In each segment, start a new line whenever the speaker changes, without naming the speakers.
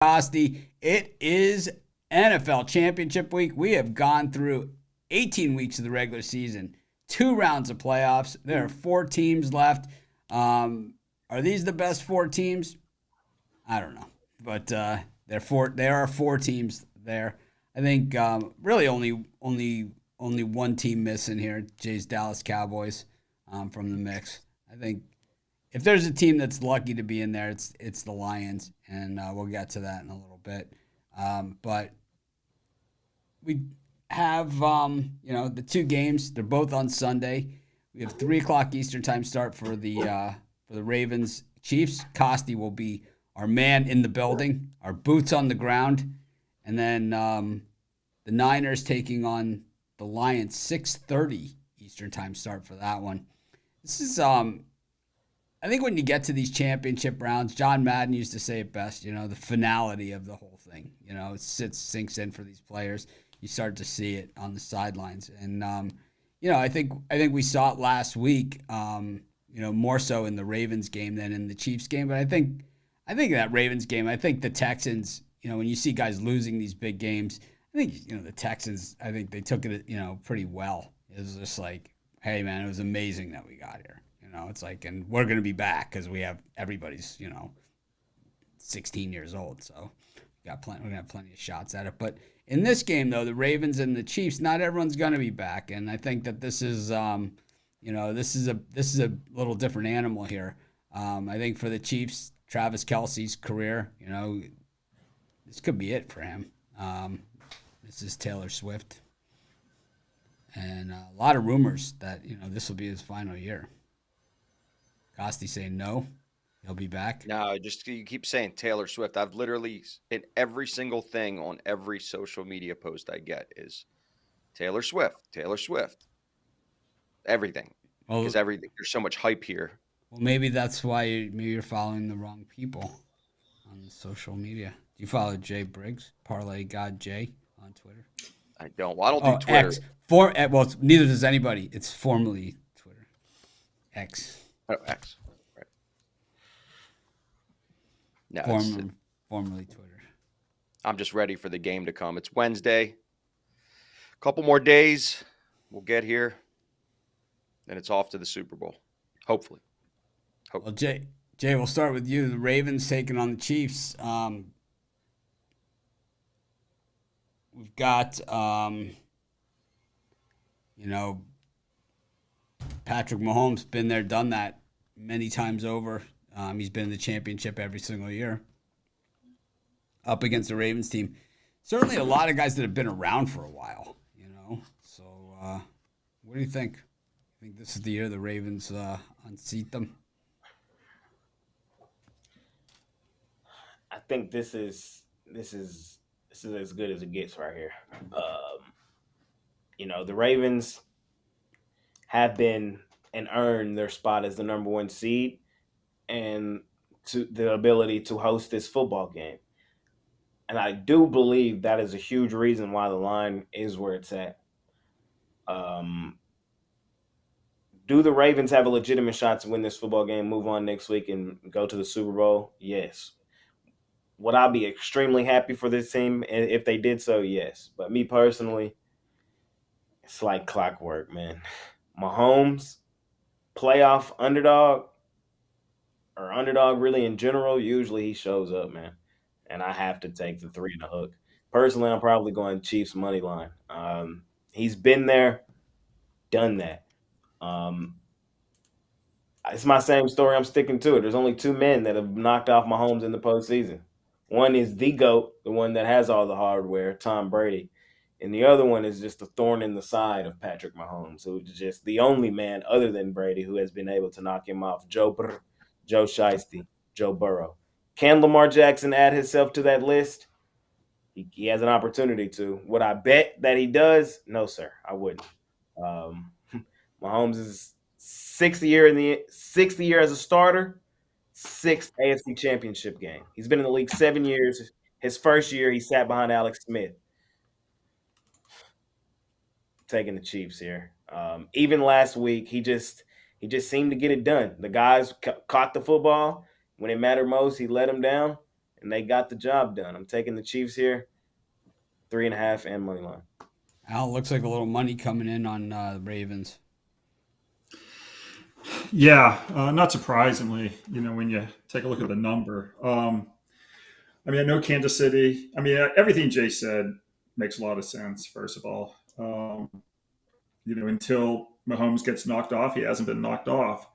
Costi. It is NFL Championship Week. We have gone through 18 weeks of the regular season, 2 rounds of playoffs. There are 4 teams left. Are these the best 4 teams? I don't know, but there are 4 teams there. I think really only one team missing here. Jay's Dallas Cowboys from the mix. I think if there's a team that's lucky to be in there, it's the Lions, and we'll get to that in a little bit. But we have the 2 games. They're both on Sunday. We have 3 o'clock Eastern time start for the Ravens Chiefs. Costi will be our man in the building, our boots on the ground, and then the Niners taking on the Lions. 6:30 Eastern time start for that one. This is I think when you get to these championship rounds, John Madden used to say it best, the finality of the whole thing. It sinks in for these players. You start to see it on the sidelines. And, I think we saw it last week, more so in the Ravens game than in the Chiefs game. But I think that Ravens game, I think the Texans, when you see guys losing these big games, I think, the Texans, I think they took it, pretty well. It was just like, hey, man, it was amazing that we got here. It's like, and we're going to be back because we have everybody's, 16 years old. So we're going to have plenty of shots at it. But in this game, though, the Ravens and the Chiefs, not everyone's going to be back. And I think that this is, this is a little different animal here. I think for the Chiefs, Travis Kelce's career, this could be it for him. This is Taylor Swift. And a lot of rumors that, this will be his final year. Costi saying no, he'll be back.
No, just you keep saying Taylor Swift. I've literally, in every single thing on every social media post I get is Taylor Swift, Taylor Swift. Everything. Because everything, there's so much hype here.
Well, maybe that's why you're following the wrong people on social media. Do you follow Jay Briggs, Parlay God Jay, on Twitter?
I don't. Well, I don't do Twitter.
X. Well, neither does anybody. It's formerly Twitter. X.
Oh, X. Right. No,
formerly Twitter.
I'm just ready for the game to come. It's Wednesday. A couple more days. We'll get here. And it's off to the Super Bowl. Hopefully.
Well, Jay, we'll start with you. The Ravens taking on the Chiefs. We've got, Patrick Mahomes, been there, done that many times over. He's been in the championship every single year. Up against the Ravens team. Certainly a lot of guys that have been around for a while, So what do you think? I think this is the year the Ravens unseat them.
I think this is as good as it gets right here. The Ravens have been and earned their spot as the number 1 seed and to the ability to host this football game. And I do believe that is a huge reason why the line is where it's at. Do the Ravens have a legitimate shot to win this football game, move on next week, and go to the Super Bowl? Yes. Would I be extremely happy for this team if they did so? Yes. But me personally, it's like clockwork, man. Mahomes, playoff underdog, or underdog really in general, usually he shows up, man. And I have to take the 3 and a hook. Personally, I'm probably going Chiefs money line. He's been there, done that. It's my same story. I'm sticking to it. There's only 2 men that have knocked off Mahomes in the postseason. One is the GOAT, the one that has all the hardware, Tom Brady. And the other one is just a thorn in the side of Patrick Mahomes, who's just the only man other than Brady who has been able to knock him off. Joe Shiesty, Joe Burrow. Can Lamar Jackson add himself to that list? He has an opportunity to. Would I bet that he does? No, sir, I wouldn't. Mahomes is sixth year as a starter, 6th AFC Championship game. He's been in the league 7 years. His first year, he sat behind Alex Smith. Taking the Chiefs here. Even last week, he just seemed to get it done. The guys caught the football when it mattered most. He let them down, and they got the job done. I'm taking the Chiefs here, 3.5 and money line.
Al, looks like a little money coming in on the Ravens.
Yeah, not surprisingly, when you take a look at the number. I know Kansas City. Everything Jay said makes a lot of sense, first of all. Until Mahomes gets knocked off, he hasn't been knocked off.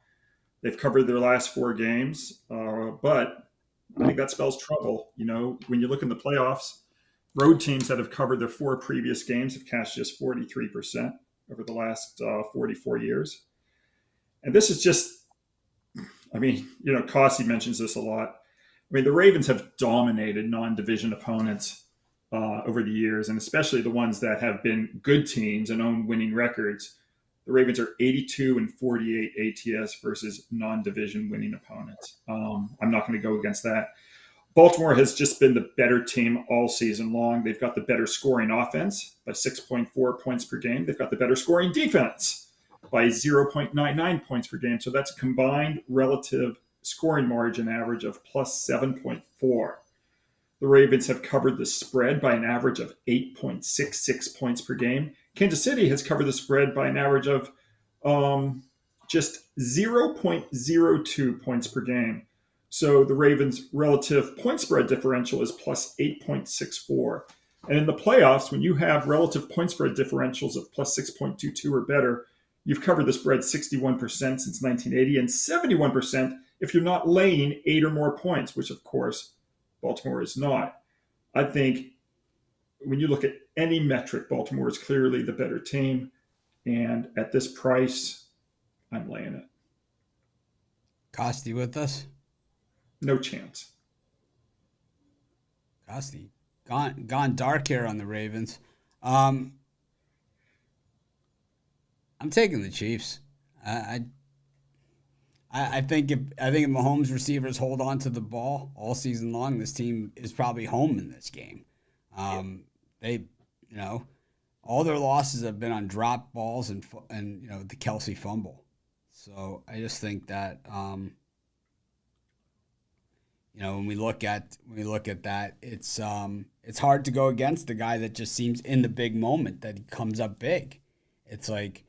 They've covered their last 4 games, but I think that spells trouble. When you look in the playoffs, road teams that have covered their 4 previous games have cashed just 43% over the last 44 years. And this is just, Cossie mentions this a lot. The Ravens have dominated non-division opponents over the years, and especially the ones that have been good teams and own winning records. The Ravens are 82 and 48 ATS versus non-division winning opponents. I'm not going to go against that. Baltimore has just been the better team all season long. They've got the better scoring offense by 6.4 points per game. They've got the better scoring defense by 0.99 points per game. So that's a combined relative scoring margin average of plus 7.4. The Ravens have covered the spread by an average of 8.66 points per game. Kansas City has covered the spread by an average of just 0.02 points per game. So the Ravens' relative point spread differential is plus 8.64. And in the playoffs, when you have relative point spread differentials of plus 6.22 or better, you've covered the spread 61% since 1980 and 71% if you're not laying 8 or more points, which, of course, Baltimore is not. I think when you look at any metric, Baltimore is clearly the better team. And at this price, I'm laying it.
Costi with us?
No chance.
Costi, gone dark here on the Ravens. I'm taking the Chiefs. I think if Mahomes receivers hold on to the ball all season long, this team is probably home in this game. They, all their losses have been on drop balls and the Kelsey fumble. So I just think that when we look at that, it's hard to go against the guy that just seems in the big moment that he comes up big. It's like,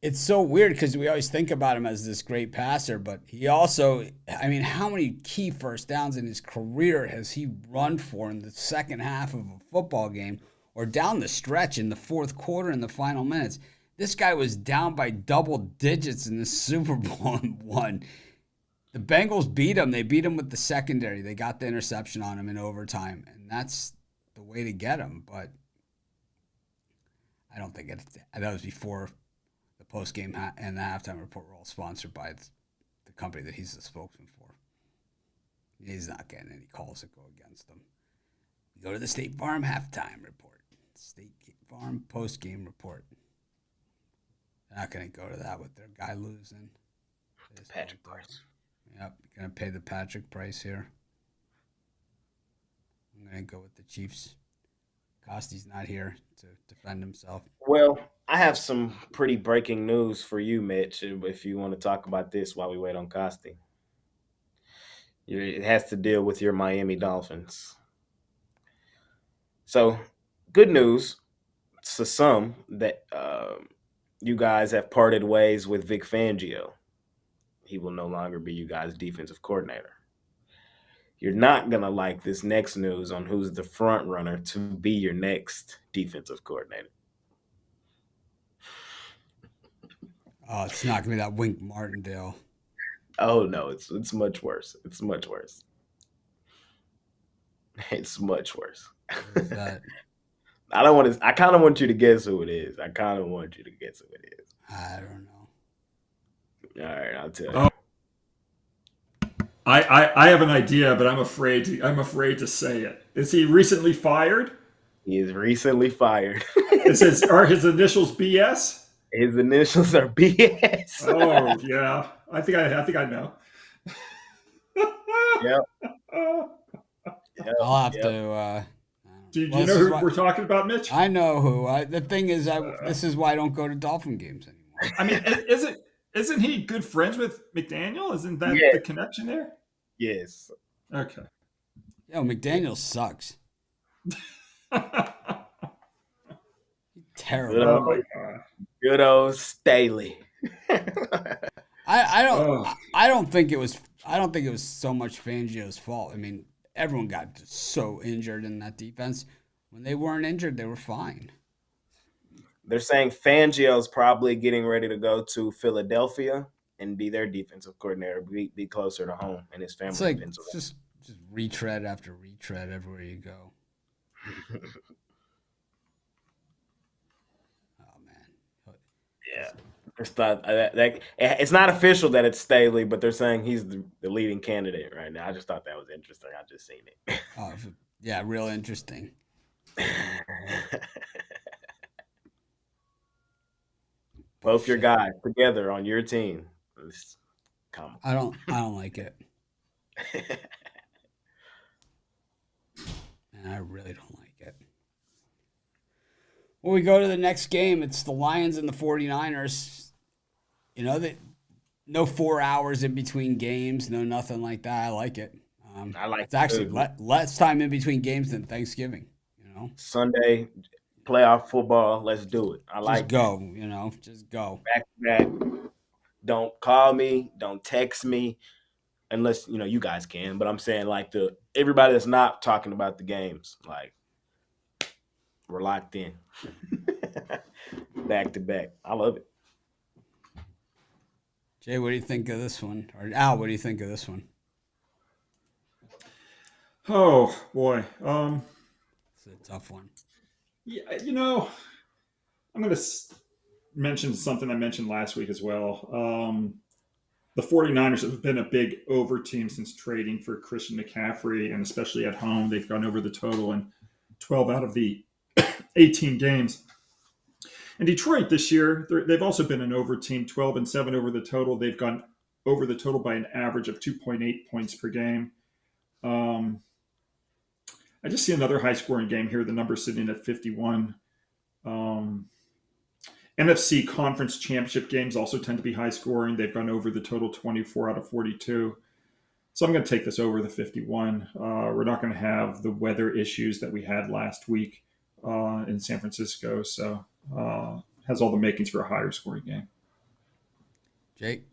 it's so weird because we always think about him as this great passer, but he also, how many key first downs in his career has he run for in the second half of a football game or down the stretch in the fourth quarter in the final minutes? This guy was down by double digits in the Super Bowl and won. The Bengals beat him. They beat him with the secondary. They got the interception on him in overtime, and that's the way to get him. But I don't think that was before the post-game and the halftime report were all sponsored by the company that he's the spokesman for. He's not getting any calls that go against him. You go to the State Farm halftime report, State Farm post-game report. They're not going to go to that with their guy losing.
Patrick Price.
Yep, going to pay the Patrick price here. I'm going to go with the Chiefs. Costi's not here to defend himself.
Well, I have some pretty breaking news for you, Mitch, if you want to talk about this while we wait on Costi. It has to deal with your Miami Dolphins. So, good news to some that you guys have parted ways with Vic Fangio. He will no longer be you guys' defensive coordinator. You're not going to like this next news on who's the front runner to be your next defensive coordinator.
Oh, it's not going to be that Wink Martindale.
Oh, no, it's much worse. It's much worse. It's much worse.
Who's that?
I kind of want you to guess who it is. I
don't know.
All right, I'll tell you.
Oh. I have an idea, but I'm afraid to say it. Is he recently fired?
He is recently fired.
Are his initials BS?
His initials are BS.
Oh yeah, I think I know.
Yep.
I'll have to.
Do you know who we're talking about, Mitch?
I know who. The thing is, this is why I don't go to Dolphin games anymore.
Isn't he good friends with McDaniel? Isn't that the connection there?
Yes.
Okay.
Yo, McDaniels sucks. Terrible.
Good old Staley.
I don't think it was so much Fangio's fault. I mean, everyone got so injured in that defense. When they weren't injured, they were fine.
They're saying Fangio's probably getting ready to go to Philadelphia and be their defensive coordinator, be closer to home and his family.
It's like just retread after retread everywhere you go. Oh man.
Yeah. It's not official that it's Staley, but they're saying he's the leading candidate right now. I just thought that was interesting. I just seen it.
Oh, yeah, real interesting.
Both your guys together on your team. Come on.
I don't like it. And I really don't like it. When we go to the next game, it's the Lions and the 49ers. You know, no 4 hours in between games, no nothing like that. I like it.
I like
it's actually less time in between games than Thanksgiving. You know,
Sunday playoff football. Let's do it. I like.
Just go. You know, just go
back to back. Don't call me. Don't text me, unless you guys can. But I'm saying like everybody that's not talking about the games, like we're locked in. Back to back. I love it.
Jay, what do you think of this one? Or Al, what do you think of this one?
Oh boy,
it's a tough one.
Yeah, I'm going to mention something I mentioned last week as well. The 49ers have been a big over team since trading for Christian McCaffrey, and especially at home, they've gone over the total in 12 out of the 18 games. And Detroit this year, they've also been an over team, 12-7 over the total. They've gone over the total by an average of 2.8 points per game. I just see another high-scoring game here. The number's sitting at 51. NFC Conference Championship games also tend to be high-scoring. They've gone over the total 24 out of 42. So I'm going to take this over the 51. We're not going to have the weather issues that we had last week in San Francisco. So has all the makings for a higher scoring game.
Jake?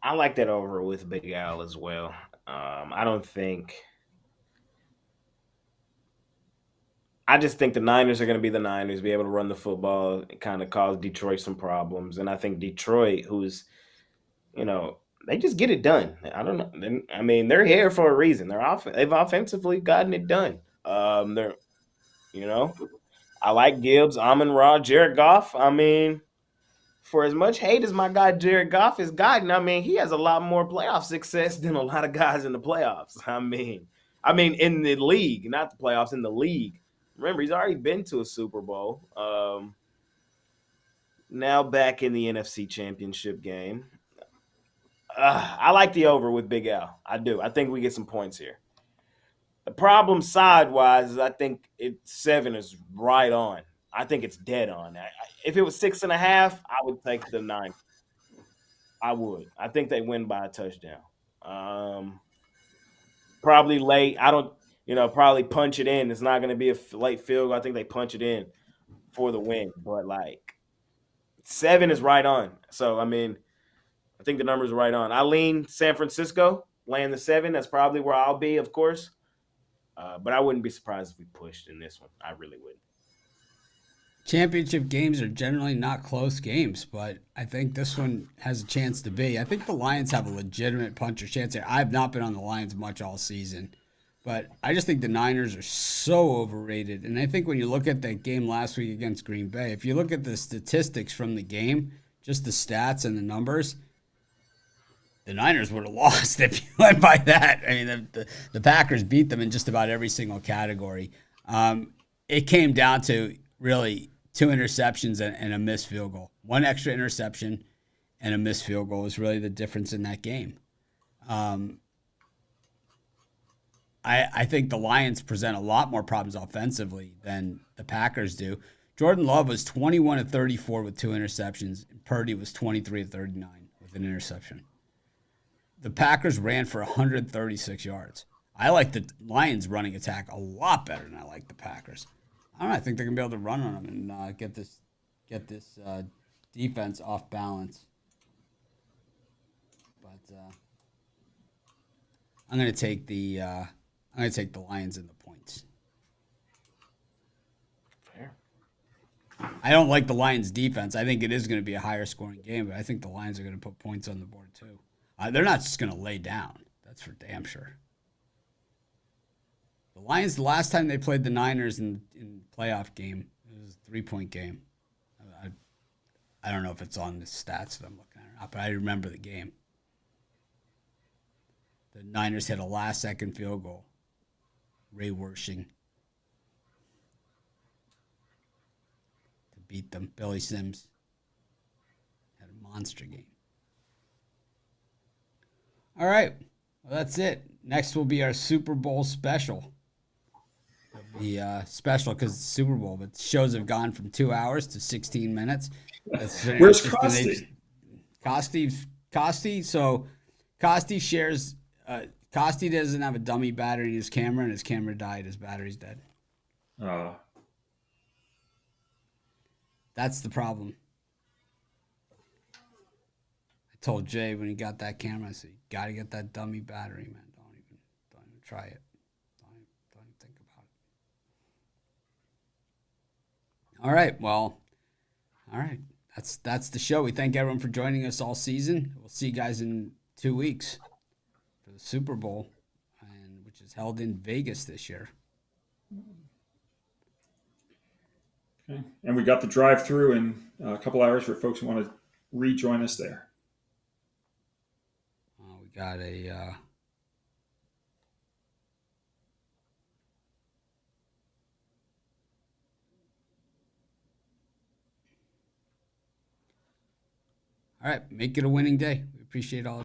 I like that over with Big Al as well. I just think the Niners are going to be the Niners, be able to run the football, and kind of cause Detroit some problems. And I think Detroit, who's, they just get it done. I don't know. I mean, they're here for a reason. They've offensively gotten it done. I like Gibbs, Amon-Ra, Jared Goff. I mean, for as much hate as my guy Jared Goff has gotten, I mean, he has a lot more playoff success than a lot of guys in the playoffs. I mean, in the league, not the playoffs, in the league. Remember, he's already been to a Super Bowl. Now back in the NFC Championship game. I like the over with Big Al. I do. I think we get some points here. The problem side-wise is I think 7 is right on. I think it's dead on. If it was 6.5, I would take the 9. I would. I think they win by a touchdown. Probably late. Probably punch it in. It's not going to be a late field goal. I think they punch it in for the win. But, 7 is right on. So, I think the number's right on. I lean San Francisco, laying the 7. That's probably where I'll be, of course. But I wouldn't be surprised if we pushed in this one. I really wouldn't.
Championship games are generally not close games, but I think this one has a chance to be. I think the Lions have a legitimate puncher's chance here. I've not been on the Lions much all season, but I just think the Niners are so overrated. And I think when you look at that game last week against Green Bay, if you look at the statistics from the game, just the stats and the numbers, the Niners would have lost if you went by that. I mean, the Packers beat them in just about every single category. It came down to really 2 interceptions and a missed field goal. 1 extra interception and a missed field goal was really the difference in that game. I think the Lions present a lot more problems offensively than the Packers do. Jordan Love was 21 of 34 with 2 interceptions. And Purdy was 23 of 39 with an interception. The Packers ran for 136 yards. I like the Lions' running attack a lot better than I like the Packers. I don't know. I think they're gonna be able to run on them and get this defense off balance. But I'm gonna take the Lions in the points.
Fair.
I don't like the Lions' defense. I think it is going to be a higher scoring game, but I think the Lions are going to put points on the board too. They're not just going to lay down. That's for damn sure. The Lions, the last time they played the Niners in playoff game, it was a 3-point game. I don't know if it's on the stats that I'm looking at or not, but I remember the game. The Niners hit a last-second field goal. Ray Wersching to beat them. Billy Sims had a monster game. All right. Well, that's it. Next will be our Super Bowl special. It'll be special because it's Super Bowl, but the shows have gone from 2 hours to 16 minutes.
Where's Costi?
Costi. So Costi shares. Costi doesn't have a dummy battery in his camera, and his camera died. His battery's dead. That's the problem. I told Jay when he got that camera, I said, you got to get that dummy battery, man. Don't even try it. Don't even think about it. All right. Well, all right. That's the show. We thank everyone for joining us all season. We'll see you guys in 2 weeks for the Super Bowl, which is held in Vegas this year.
Okay. And we got the drive-through in a couple hours for folks who want to rejoin us there.
We got a all right, make it a winning day. We appreciate all